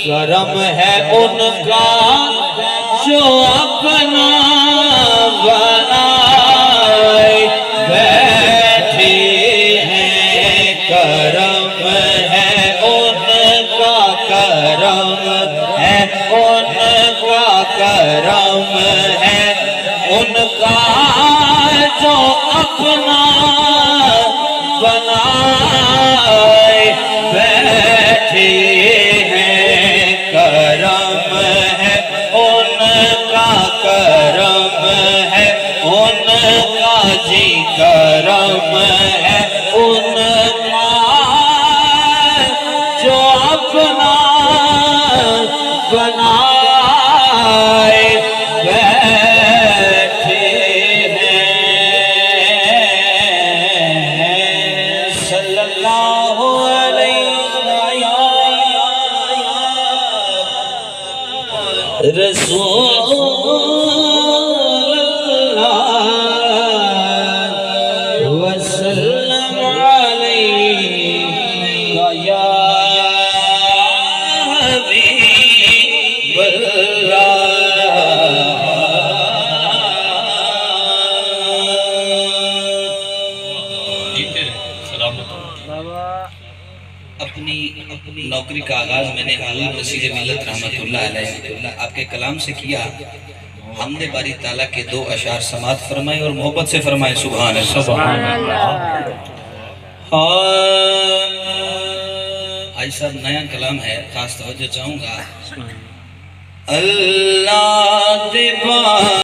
करम है उनका जो अपना बनाए बैठे हैं। करम है उनका, करम है उनका, करम है उनका जो अपना बनाए बैठे हैं। करम है उनका, करम है उनका जी, करम है उनका जो अपना बनाए बैठे हैं। सल्लल्लाहु अलैहि रसूलुल्लाह वसल्लम अलैका या अपनी नौकरी का आगाज मैंने हुजूर रसीद मिल्लत रहमतुल्लाह अलैहि आपके कलाम से किया। हमदे बारी ताला के दो अशार समात फरमाए और मोहब्बत से फरमाए सुभान अल्लाह। आज सब नया कलाम है, खास तवज्जो चाहूंगा। अल्लाह